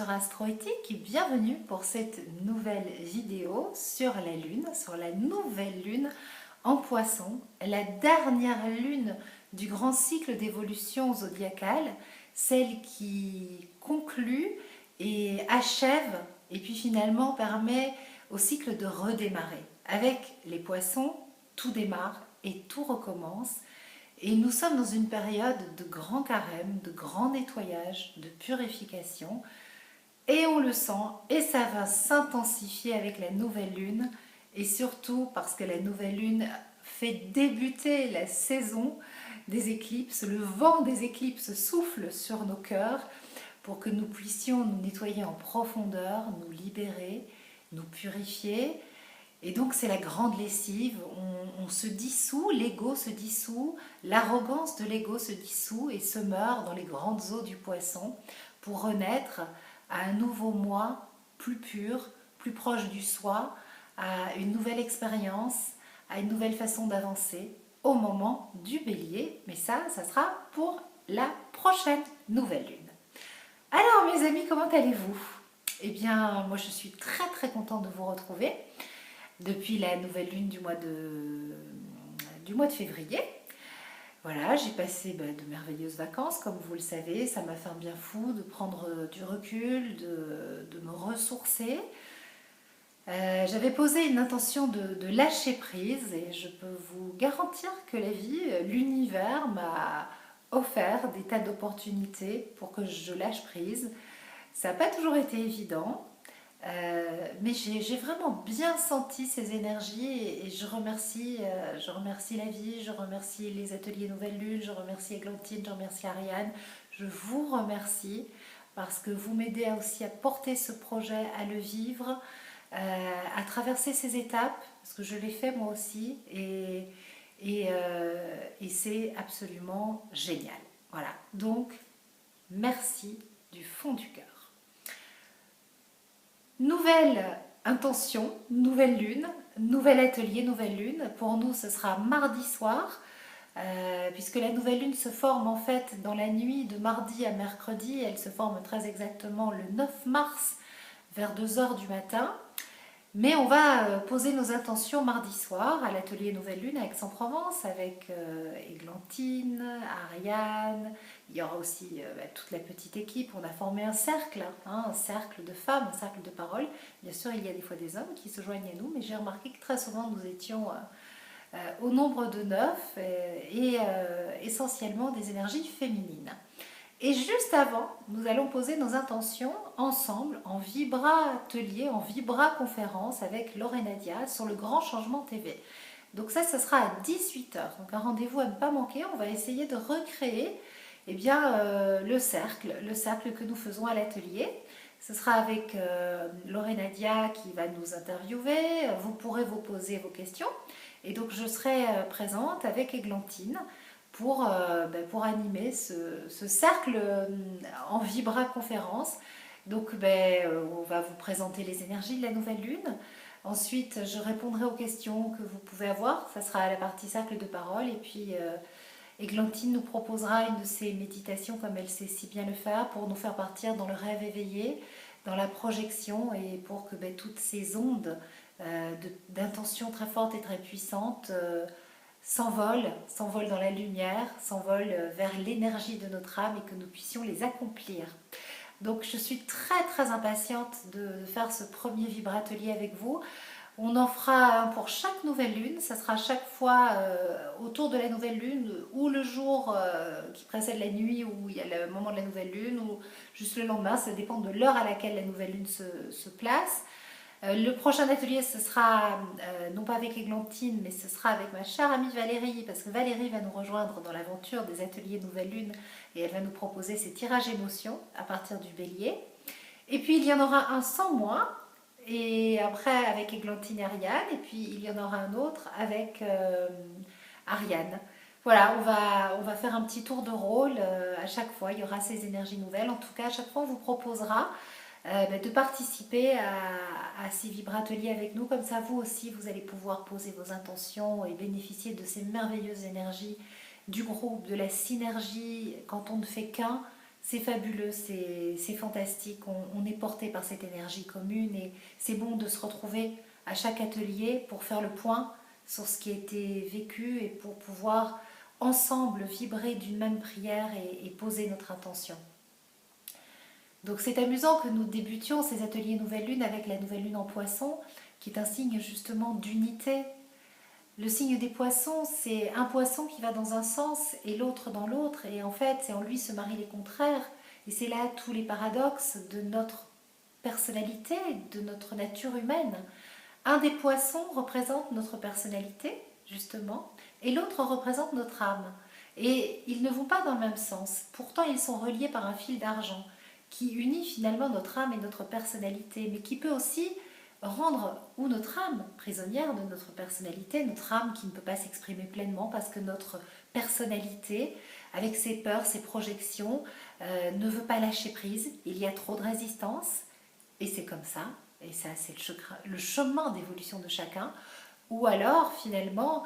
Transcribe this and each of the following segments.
sur Astroéthique et bienvenue pour cette nouvelle vidéo sur la Lune, sur la nouvelle Lune en Poisson, la dernière Lune du grand cycle d'évolution zodiacale, celle qui conclut et achève et puis finalement permet au cycle de redémarrer. Avec les Poissons, tout démarre et tout recommence. Et nous sommes dans une période de grand carême, de grand nettoyage, de purification. Et on le sent, et ça va s'intensifier avec la nouvelle lune. Et surtout parce que la nouvelle lune fait débuter la saison des éclipses. Le vent des éclipses souffle sur nos cœurs pour que nous puissions nous nettoyer en profondeur, nous libérer, nous purifier. Et donc c'est la grande lessive, on se dissout, l'ego se dissout, l'arrogance de l'ego se dissout et se meurt dans les grandes eaux du Poisson pour renaître à un nouveau moi plus pur, plus proche du soi, à une nouvelle expérience, à une nouvelle façon d'avancer au moment du Bélier. Mais ça sera pour la prochaine nouvelle lune. Alors mes amis, comment allez-vous? Eh bien, moi je suis très contente de vous retrouver depuis la nouvelle lune du mois de février. Voilà, j'ai passé de merveilleuses vacances, comme vous le savez. Ça m'a fait un bien fou de prendre du recul, de me ressourcer. J'avais posé une intention de lâcher prise et je peux vous garantir que la vie, l'univers m'a offert des tas d'opportunités pour que je lâche prise. Ça n'a pas toujours été évident. Mais j'ai vraiment bien senti ces énergies et je remercie la vie, je remercie les ateliers Nouvelle Lune, je remercie Églantine, je remercie Ariane. Je vous remercie parce que vous m'aidez aussi à porter ce projet, à le vivre, à traverser ces étapes, parce que je l'ai fait moi aussi et c'est absolument génial. Voilà, donc merci du fond du cœur. Nouvelle intention, nouvelle lune, nouvel atelier, nouvelle lune. Pour nous, ce sera mardi soir, puisque la nouvelle lune se forme en fait dans la nuit de mardi à mercredi. Elle se forme très exactement le 9 mars vers 2 heures du matin. Mais on va poser nos intentions mardi soir à l'atelier Nouvelle Lune à Aix-en-Provence avec Églantine, Ariane, il y aura aussi toute la petite équipe. On a formé un cercle de femmes, un cercle de parole. Bien sûr, il y a des fois des hommes qui se joignent à nous, mais j'ai remarqué que très souvent nous étions au nombre de 9 et essentiellement des énergies féminines. Et juste avant, nous allons poser nos intentions ensemble en Vibra Atelier, en Vibra Conférence avec Lorraine Nadia sur le Grand Changement TV. Donc ça sera à 18h. Donc un rendez-vous à ne pas manquer. On va essayer de recréer le cercle que nous faisons à l'atelier. Ce sera avec Lorraine Nadia qui va nous interviewer. Vous pourrez vous poser vos questions. Et donc je serai présente avec Églantine pour animer ce cercle en Vibra Conférence. Donc on va vous présenter les énergies de la nouvelle lune. Ensuite, je répondrai aux questions que vous pouvez avoir. Ça sera la partie cercle de parole. Et puis, Églantine nous proposera une de ses méditations, comme elle sait si bien le faire, pour nous faire partir dans le rêve éveillé, dans la projection, et pour que toutes ces ondes d'intention très fortes et très puissantes s'envolent dans la lumière, s'envolent vers l'énergie de notre âme et que nous puissions les accomplir. Donc je suis très impatiente de faire ce premier vibratelier avec vous. On en fera un pour chaque nouvelle lune, ça sera chaque fois autour de la nouvelle lune ou le jour qui précède la nuit où il y a le moment de la nouvelle lune ou juste le lendemain, ça dépend de l'heure à laquelle la nouvelle lune se place. Le prochain atelier, ce sera non pas avec Églantine, mais ce sera avec ma chère amie Valérie, parce que Valérie va nous rejoindre dans l'aventure des ateliers Nouvelle Lune et elle va nous proposer ses tirages émotions à partir du Bélier. Et puis il y en aura un sans moi, et après avec Églantine et Ariane, et puis il y en aura un autre avec Ariane. Voilà, on va faire un petit tour de rôle à chaque fois, il y aura ces énergies nouvelles. En tout cas, à chaque fois, on vous proposera de participer à ces vibrateliers avec nous. Comme ça, vous aussi, vous allez pouvoir poser vos intentions et bénéficier de ces merveilleuses énergies du groupe, de la synergie. Quand on ne fait qu'un, c'est fabuleux, c'est fantastique, on est porté par cette énergie commune et c'est bon de se retrouver à chaque atelier pour faire le point sur ce qui a été vécu et pour pouvoir ensemble vibrer d'une même prière et poser notre intention. Donc c'est amusant que nous débutions ces ateliers Nouvelle Lune avec la Nouvelle Lune en Poisson, qui est un signe justement d'unité. Le signe des poissons, c'est un poisson qui va dans un sens et l'autre dans l'autre, et en fait, c'est en lui se marient les contraires. Et c'est là tous les paradoxes de notre personnalité, de notre nature humaine. Un des poissons représente notre personnalité, justement, et l'autre représente notre âme. Et ils ne vont pas dans le même sens. Pourtant, ils sont reliés par un fil d'argent qui unit finalement notre âme et notre personnalité, mais qui peut aussi rendre ou notre âme prisonnière de notre personnalité, notre âme qui ne peut pas s'exprimer pleinement parce que notre personnalité, avec ses peurs, ses projections, ne veut pas lâcher prise. Il y a trop de résistance, et c'est comme ça, et ça c'est le chemin d'évolution de chacun. Ou alors finalement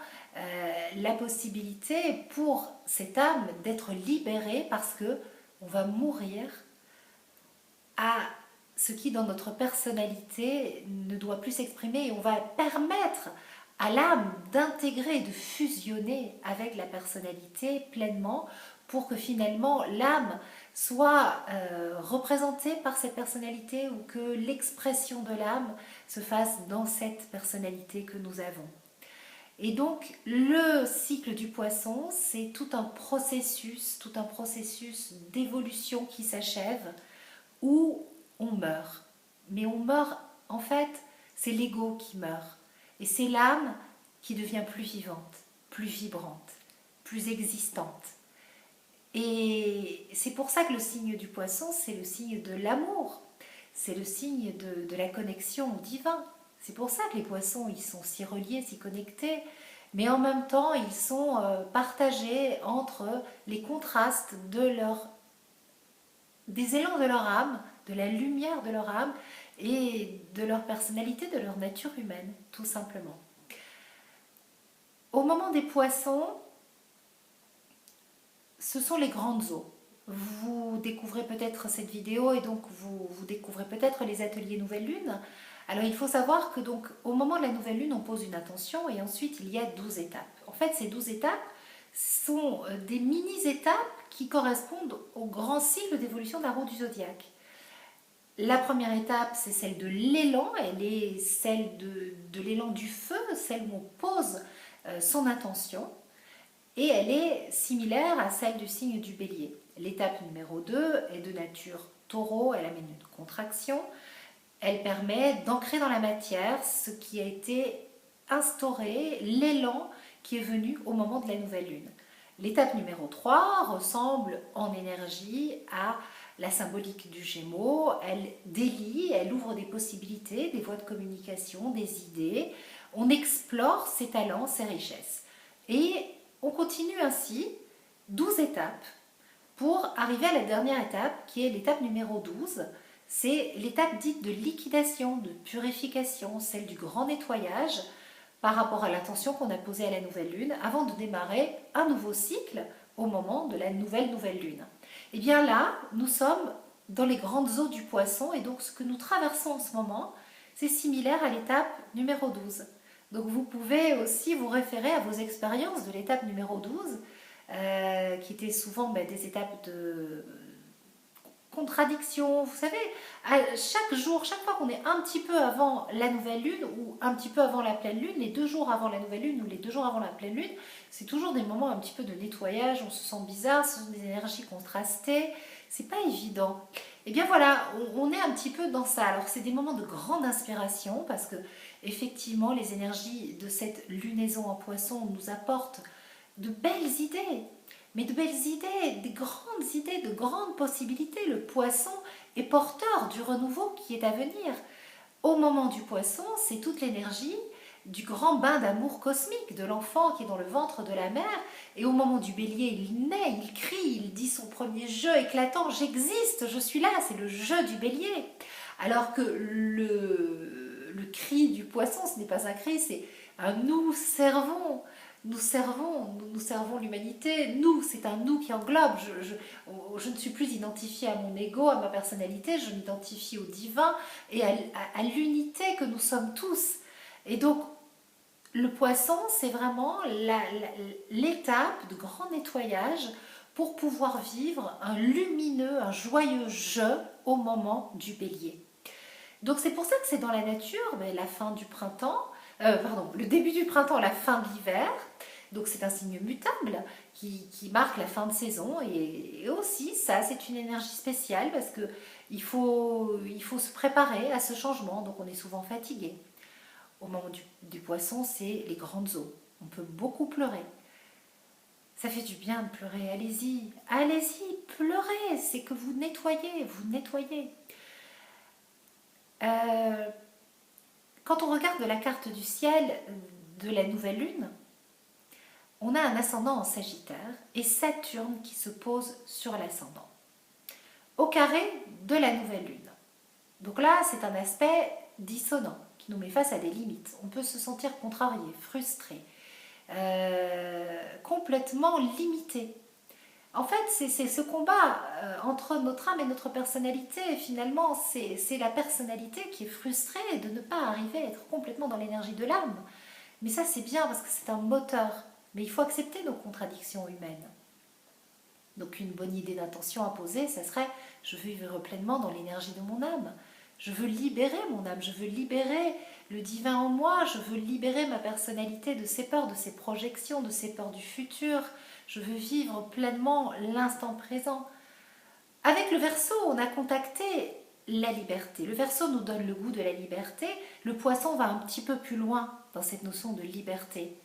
la possibilité pour cette âme d'être libérée parce que on va mourir à ce qui dans notre personnalité ne doit plus s'exprimer, et on va permettre à l'âme d'intégrer, de fusionner avec la personnalité pleinement pour que finalement l'âme soit représentée par cette personnalité ou que l'expression de l'âme se fasse dans cette personnalité que nous avons. Et donc le cycle du poisson, c'est tout un processus d'évolution qui s'achève où on meurt. Mais on meurt, en fait, c'est l'ego qui meurt. Et c'est l'âme qui devient plus vivante, plus vibrante, plus existante. Et c'est pour ça que le signe du poisson, c'est le signe de l'amour. C'est le signe de la connexion au divin. C'est pour ça que les poissons, ils sont si reliés, si connectés. Mais en même temps, ils sont partagés entre les contrastes des élans de leur âme, de la lumière de leur âme et de leur personnalité, de leur nature humaine, tout simplement. Au moment des poissons, ce sont les grandes eaux. Vous découvrez peut-être cette vidéo et donc vous découvrez peut-être les ateliers Nouvelle Lune. Alors il faut savoir que donc au moment de la Nouvelle Lune, on pose une intention et ensuite il y a 12 étapes. En fait, ces 12 étapes sont des mini-étapes qui correspondent au grand cycle d'évolution de la roue du zodiaque. La première étape, c'est celle de l'élan, elle est celle de l'élan du feu, celle où on pose son intention, et elle est similaire à celle du signe du bélier. L'étape numéro 2 est de nature taureau, elle amène une contraction, elle permet d'ancrer dans la matière ce qui a été instauré, l'élan qui est venu au moment de la nouvelle lune. L'étape numéro 3 ressemble en énergie à la symbolique du Gémeaux. Elle délie, elle ouvre des possibilités, des voies de communication, des idées. On explore ses talents, ses richesses. Et on continue ainsi 12 étapes pour arriver à la dernière étape qui est l'étape numéro 12. C'est l'étape dite de liquidation, de purification, celle du grand nettoyage par rapport à l'intention qu'on a posée à la nouvelle lune avant de démarrer un nouveau cycle au moment de la nouvelle lune. Et bien là, nous sommes dans les grandes eaux du poisson et donc ce que nous traversons en ce moment, c'est similaire à l'étape numéro 12. Donc vous pouvez aussi vous référer à vos expériences de l'étape numéro 12 qui étaient souvent des étapes de contradiction. Vous savez, à chaque jour, chaque fois qu'on est un petit peu avant la nouvelle lune ou un petit peu avant la pleine lune, les 2 jours avant la nouvelle lune ou les 2 jours avant la pleine lune, c'est toujours des moments un petit peu de nettoyage, on se sent bizarre, ce sont des énergies contrastées, c'est pas évident. Et bien voilà, on est un petit peu dans ça. Alors c'est des moments de grande inspiration parce que effectivement les énergies de cette lunaison en poisson nous apportent de belles idées. Mais de belles idées, de grandes possibilités. Le poisson est porteur du renouveau qui est à venir. Au moment du poisson, c'est toute l'énergie du grand bain d'amour cosmique de l'enfant qui est dans le ventre de la mère. Et au moment du bélier, il naît, il crie, il dit son premier jeu éclatant, j'existe, je suis là, c'est le jeu du bélier. Alors que le cri du poisson, ce n'est pas un cri, c'est un nous servons. nous servons l'humanité. Nous, c'est un nous qui englobe. Je ne suis plus identifiée à mon ego, à ma personnalité, je m'identifie au divin et à l'unité que nous sommes tous. Et donc, le poisson, c'est vraiment l'étape de grand nettoyage pour pouvoir vivre un lumineux, un joyeux jeu au moment du bélier. Donc c'est pour ça que c'est dans la nature, la fin du printemps, le début du printemps, la fin de l'hiver. Donc c'est un signe mutable qui marque la fin de saison et aussi ça c'est une énergie spéciale parce que il faut se préparer à ce changement, donc on est souvent fatigué. Au moment du poisson, c'est les grandes eaux. On peut beaucoup pleurer. Ça fait du bien de pleurer, allez-y, allez-y, pleurez, c'est que vous nettoyez, vous nettoyez. Quand on regarde la carte du ciel de la nouvelle lune, on a un ascendant en Sagittaire et Saturne qui se pose sur l'ascendant, au carré de la nouvelle lune. Donc là, c'est un aspect dissonant qui nous met face à des limites. On peut se sentir contrarié, frustré, complètement limité. En fait, c'est ce combat entre notre âme et notre personnalité. Finalement, c'est la personnalité qui est frustrée de ne pas arriver à être complètement dans l'énergie de l'âme. Mais ça, c'est bien parce que c'est un moteur. Mais il faut accepter nos contradictions humaines. Donc une bonne idée d'intention à poser, ça serait « je veux vivre pleinement dans l'énergie de mon âme ». Je veux libérer mon âme, je veux libérer le divin en moi, je veux libérer ma personnalité de ses peurs, de ses projections, de ses peurs du futur. Je veux vivre pleinement l'instant présent. Avec le Verseau, on a contacté la liberté. Le Verseau nous donne le goût de la liberté. Le Poisson va un petit peu plus loin dans cette notion de liberté.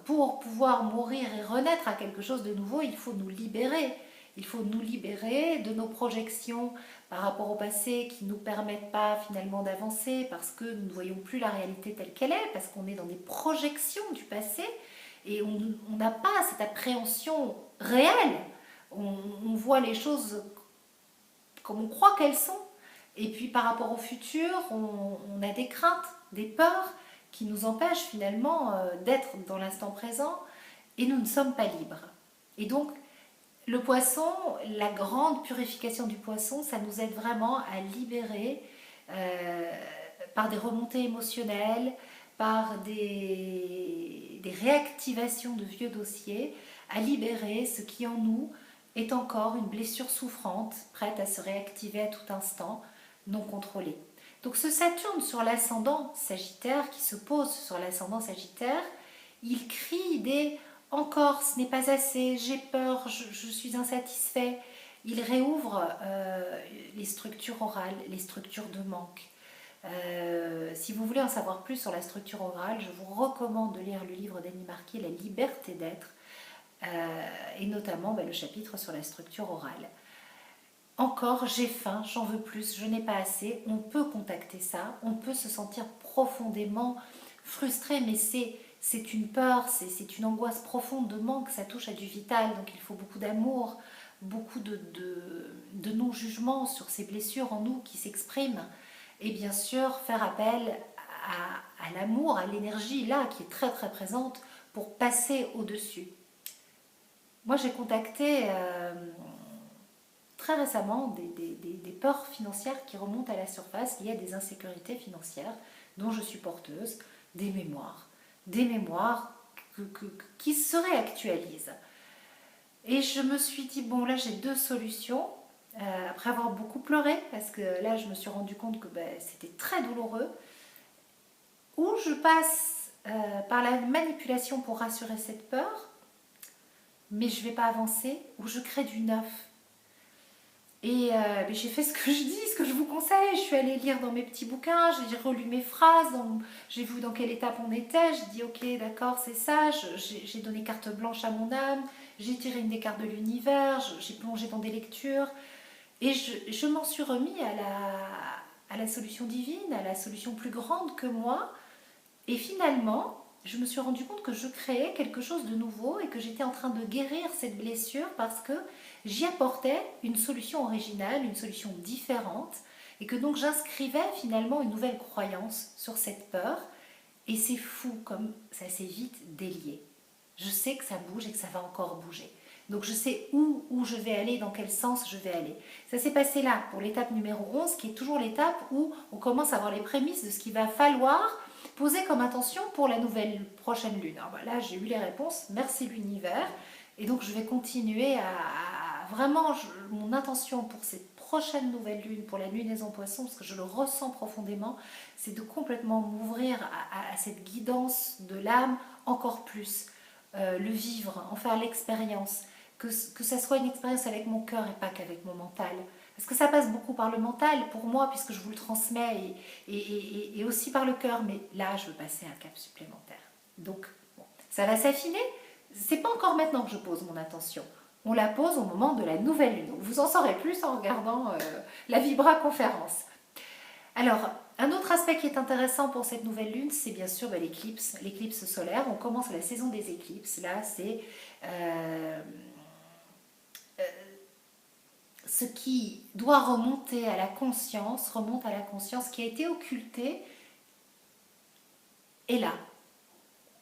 Pour pouvoir mourir et renaître à quelque chose de nouveau, il faut nous libérer. Il faut nous libérer de nos projections par rapport au passé qui ne nous permettent pas finalement d'avancer parce que nous ne voyons plus la réalité telle qu'elle est, parce qu'on est dans des projections du passé et on n'a pas cette appréhension réelle. On voit les choses comme on croit qu'elles sont. Et puis par rapport au futur, on a des craintes, des peurs qui nous empêchent finalement d'être dans l'instant présent et nous ne sommes pas libres. Et donc, le poisson, la grande purification du poisson, ça nous aide vraiment à libérer par des remontées émotionnelles, par des réactivations de vieux dossiers, à libérer ce qui en nous est encore une blessure souffrante, prête à se réactiver à tout instant, non contrôlée. Donc ce Saturne sur l'ascendant Sagittaire, qui se pose sur l'ascendant Sagittaire, il crie des « encore, ce n'est pas assez, j'ai peur, je suis insatisfait ». Il réouvre les structures orales, les structures de manque. Si vous voulez en savoir plus sur la structure orale, je vous recommande de lire le livre d'Annie Marquet, La liberté d'être, et notamment le chapitre sur la structure orale. Encore, j'ai faim, j'en veux plus, je n'ai pas assez. On peut contacter ça, on peut se sentir profondément frustré, mais c'est une peur, c'est une angoisse profonde de manque, ça touche à du vital, donc il faut beaucoup d'amour, beaucoup de non-jugement sur ces blessures en nous qui s'expriment. Et bien sûr, faire appel à l'amour, à l'énergie là qui est très très présente pour passer au-dessus. Moi j'ai contacté très récemment des peurs financières qui remontent à la surface liées à des insécurités financières dont je suis porteuse, des mémoires qui se réactualisent. Et je me suis dit, bon là j'ai deux solutions, après avoir beaucoup pleuré, parce que là je me suis rendu compte que c'était très douloureux, ou je passe par la manipulation pour rassurer cette peur, mais je ne vais pas avancer, ou je crée du neuf. Et j'ai fait ce que je dis, ce que je vous conseille. Je suis allée lire dans mes petits bouquins, j'ai relu mes phrases, j'ai vu dans quelle étape on était. J'ai dit ok, d'accord, c'est ça. J'ai donné carte blanche à mon âme, j'ai tiré une des cartes de l'univers, j'ai plongé dans des lectures. Et je m'en suis remis à la solution divine, à la solution plus grande que moi. Et finalement, je me suis rendu compte que je créais quelque chose de nouveau et que j'étais en train de guérir cette blessure parce que j'y apportais une solution originale, une solution différente et que donc j'inscrivais finalement une nouvelle croyance sur cette peur Et c'est fou comme ça s'est vite délié. Je sais que ça bouge et que ça va encore bouger. Donc je sais où je vais aller, dans quel sens je vais aller. Ça s'est passé là pour l'étape numéro 11, qui est toujours l'étape où on commence à avoir les prémices de ce qu'il va falloir poser comme intention pour la nouvelle prochaine lune. Alors là, j'ai eu les réponses, merci l'univers. Et donc je vais continuer à vraiment, mon intention pour cette prochaine nouvelle lune, pour la lunaison poisson, parce que je le ressens profondément, c'est de complètement m'ouvrir à cette guidance de l'âme encore plus. Le vivre, en faire l'expérience, que ça soit une expérience avec mon cœur et pas qu'avec mon mental. Parce que ça passe beaucoup par le mental pour moi, puisque je vous le transmets, et aussi par le cœur, mais là, je veux passer un cap supplémentaire. Donc, bon, ça va s'affiner. C'est pas encore maintenant que je pose mon intention. On la pose au moment de la nouvelle lune. Donc, vous en saurez plus en regardant la Vibra conférence. Alors, un autre aspect qui est intéressant pour cette nouvelle lune, c'est bien sûr l'éclipse solaire. On commence la saison des éclipses. Là, c'est ce qui doit remonter à la conscience, remonte à la conscience qui a été occultée. Et là,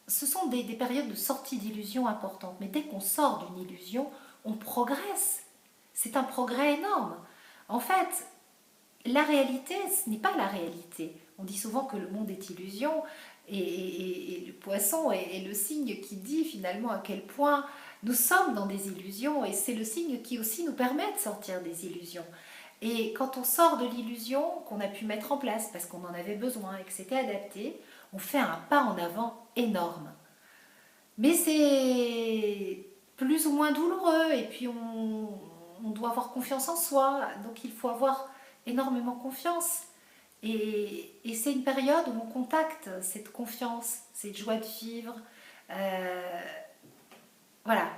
ce sont des périodes de sortie d'illusions importantes. Mais dès qu'on sort d'une illusion, on progresse. C'est un progrès énorme. En fait, la réalité, ce n'est pas la réalité. On dit souvent que le monde est illusion et le poisson est le signe qui dit finalement à quel point nous sommes dans des illusions et c'est le signe qui aussi nous permet de sortir des illusions. Et quand on sort de l'illusion qu'on a pu mettre en place parce qu'on en avait besoin et que c'était adapté, on fait un pas en avant énorme. Mais c'est plus ou moins douloureux et puis on doit avoir confiance en soi, donc il faut avoir énormément confiance. Et c'est une période où on contacte cette confiance, cette joie de vivre. Voilà.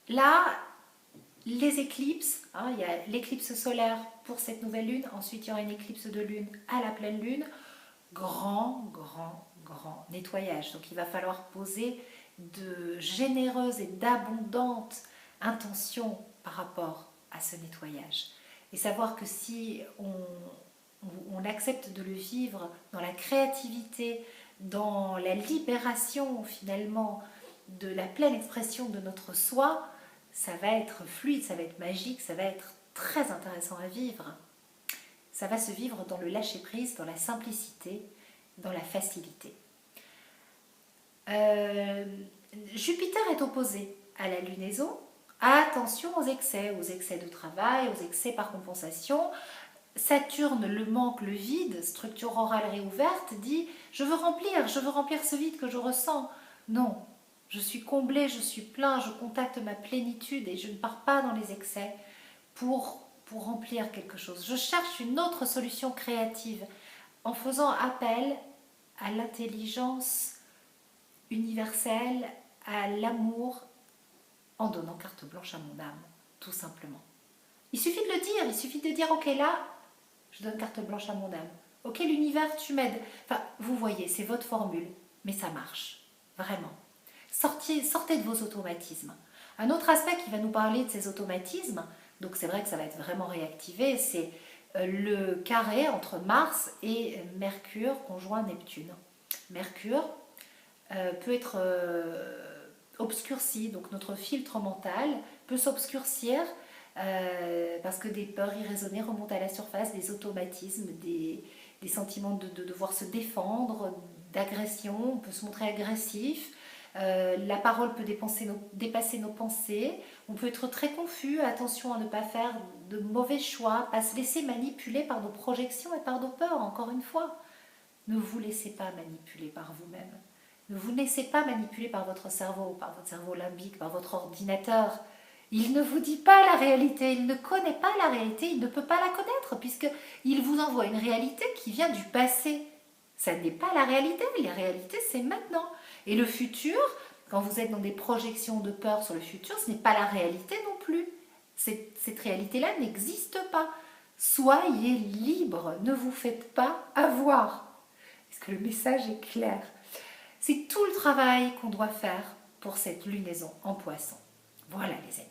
Là, les éclipses, il y a l'éclipse solaire pour cette nouvelle lune, ensuite il y aura une éclipse de lune à la pleine lune. Grand nettoyage. Donc il va falloir poser de généreuses et d'abondantes intentions par rapport à ce nettoyage. Et savoir que si on accepte de le vivre dans la créativité, dans la libération finalement de la pleine expression de notre soi, ça va être fluide, ça va être magique, ça va être très intéressant à vivre. Ça va se vivre dans le lâcher-prise, dans la simplicité, dans la facilité. Jupiter est opposé à la lunaison. Attention aux excès de travail, aux excès par compensation. Saturne, le manque, le vide, structure orale réouverte, dit « je veux remplir ce vide que je ressens ». Non, je suis comblé, je suis plein, je contacte ma plénitude et je ne pars pas dans les excès pour remplir quelque chose. Je cherche une autre solution créative en faisant appel à l'intelligence universelle, à l'amour, en donnant carte blanche à mon âme, tout simplement. Il suffit de le dire, il suffit de dire « ok, là, je donne carte blanche à mon âme. Ok, l'univers, tu m'aides. » Enfin, vous voyez, c'est votre formule, mais ça marche, vraiment. Sortez de vos automatismes. Un autre aspect qui va nous parler de ces automatismes, donc c'est vrai que ça va être vraiment réactivé, c'est le carré entre Mars et Mercure conjoint Neptune. Mercure peut être obscurci, donc notre filtre mental peut s'obscurcir parce que des peurs irraisonnées remontent à la surface, des automatismes, des sentiments de devoir se défendre, d'agression, on peut se montrer agressif. La parole peut dépasser nos pensées, on peut être très confus, attention à ne pas faire de mauvais choix, pas se laisser manipuler par nos projections et par nos peurs, encore une fois. Ne vous laissez pas manipuler par vous-même. Ne vous laissez pas manipuler par votre cerveau limbique, par votre ordinateur. Il ne vous dit pas la réalité, il ne connaît pas la réalité, il ne peut pas la connaître, puisqu'il vous envoie une réalité qui vient du passé. Ça n'est pas la réalité c'est maintenant. Et le futur, quand vous êtes dans des projections de peur sur le futur, ce n'est pas la réalité non plus. Cette réalité-là n'existe pas. Soyez libre, ne vous faites pas avoir. Est-ce que le message est clair? C'est tout le travail qu'on doit faire pour cette lunaison en poisson. Voilà les amis.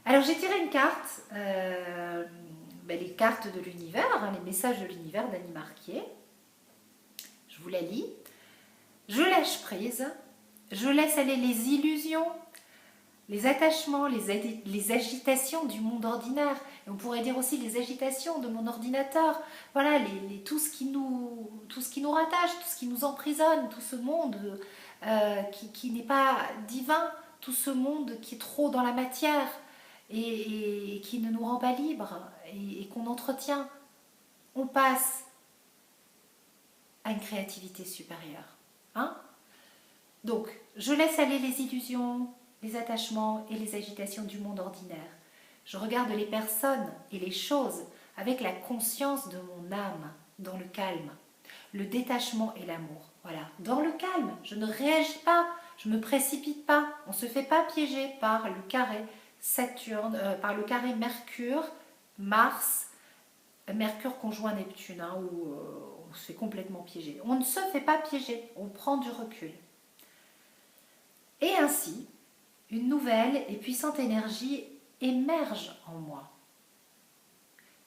Alors j'ai tiré une carte, les cartes de l'univers, les messages de l'univers d'Annie Marquier. Je vous la lis. Je lâche prise, je laisse aller les illusions, les attachements, les agitations du monde ordinaire. Et on pourrait dire aussi les agitations de mon ordinateur. Voilà, tout ce qui nous rattache, tout ce qui nous emprisonne, tout ce monde qui n'est pas divin, tout ce monde qui est trop dans la matière et qui ne nous rend pas libres et qu'on entretient. On passe à une créativité supérieure. Hein? Donc, je laisse aller les illusions, les attachements et les agitations du monde ordinaire. Je regarde les personnes et les choses avec la conscience de mon âme, dans le calme, le détachement et l'amour. Voilà, dans le calme, je ne réagis pas, je ne me précipite pas, on ne se fait pas piéger par le carré Saturne, par le carré Mercure, Mars, Mercure conjoint Neptune, hein, où on se fait complètement piéger. On ne se fait pas piéger, on prend du recul. Et ainsi, une nouvelle et puissante énergie émerge en moi,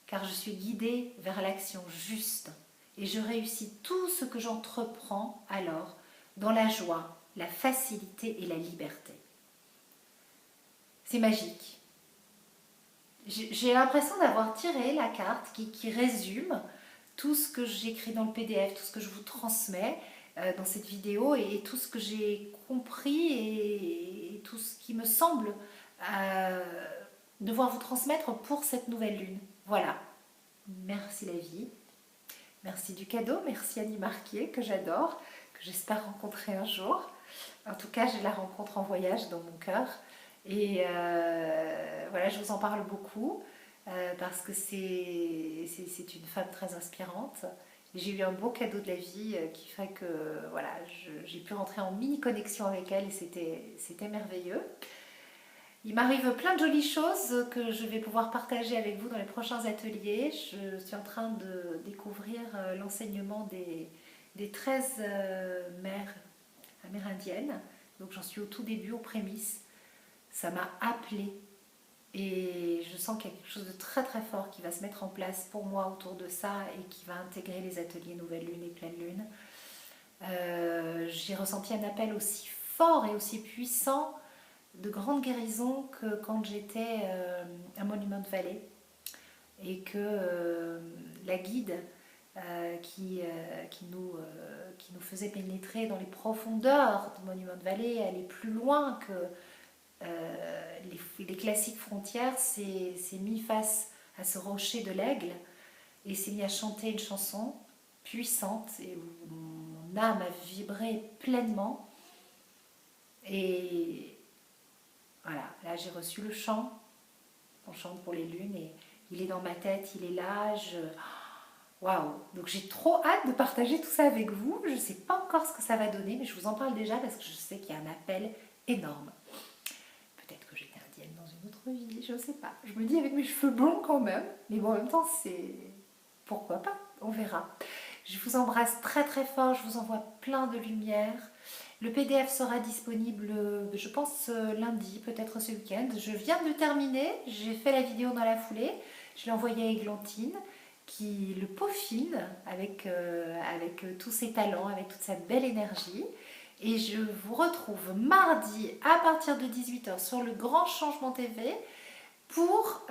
car je suis guidée vers l'action juste et je réussis tout ce que j'entreprends alors dans la joie, la facilité et la liberté. C'est magique. J'ai l'impression d'avoir tiré la carte qui résume tout ce que j'écris dans le PDF, tout ce que je vous transmets dans cette vidéo et tout ce que j'ai compris et tout ce qui me semble devoir vous transmettre pour cette nouvelle lune. Voilà. Merci la vie. Merci du cadeau. Merci Annie Marquier que j'adore, que j'espère rencontrer un jour. En tout cas, j'ai la rencontre en voyage dans mon cœur. Et voilà, je vous en parle beaucoup parce que c'est une femme très inspirante. J'ai eu un beau cadeau de la vie qui fait que voilà, j'ai pu rentrer en mini connexion avec elle et c'était merveilleux. Il m'arrive plein de jolies choses que je vais pouvoir partager avec vous dans les prochains ateliers. Je suis en train de découvrir l'enseignement des 13 mères amérindiennes. Donc j'en suis au tout début, aux prémices. Ça m'a appelée et je sens qu'il y a quelque chose de très très fort qui va se mettre en place pour moi autour de ça et qui va intégrer les ateliers Nouvelle Lune et Pleine Lune. J'ai ressenti un appel aussi fort et aussi puissant de grande guérison que quand j'étais à Monument Valley et que la guide qui nous faisait pénétrer dans les profondeurs de Monument Valley, aller plus loin que les classiques frontières, s'est mis face à ce rocher de l'aigle et s'est mis à chanter une chanson puissante et où mon âme a vibré pleinement. Et voilà, là j'ai reçu le chant, on chante pour les lunes et il est dans ma tête, il est là, waouh! Donc j'ai trop hâte de partager tout ça avec vous. Je ne sais pas encore ce que ça va donner, mais je vous en parle déjà parce que je sais qu'il y a un appel énorme. Peut-être que j'étais indienne dans une autre vie, je ne sais pas. Je me dis avec mes cheveux blonds quand même, mais bon en même temps c'est... pourquoi pas, on verra. Je vous embrasse très très fort, je vous envoie plein de lumière. Le PDF sera disponible, je pense, lundi, peut-être ce week-end. Je viens de terminer, j'ai fait la vidéo dans la foulée. Je l'ai envoyée à Églantine, qui le peaufine avec tous ses talents, avec toute sa belle énergie. Et je vous retrouve mardi à partir de 18h sur le Grand Changement TV pour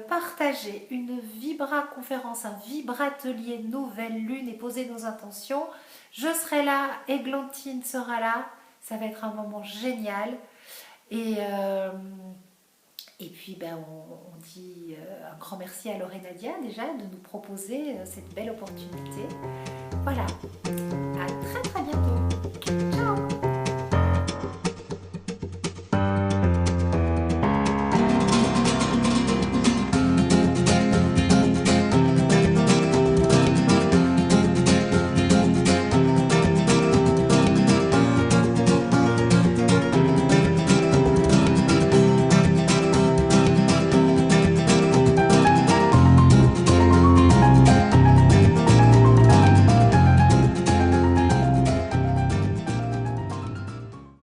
partager une vibra-conférence, un vibra-atelier Nouvelle Lune et poser nos intentions. Je serai là, Églantine sera là, ça va être un moment génial. Et puis ben, on dit un grand merci à Laure et Nadia déjà de nous proposer cette belle opportunité. Voilà, à très très bientôt.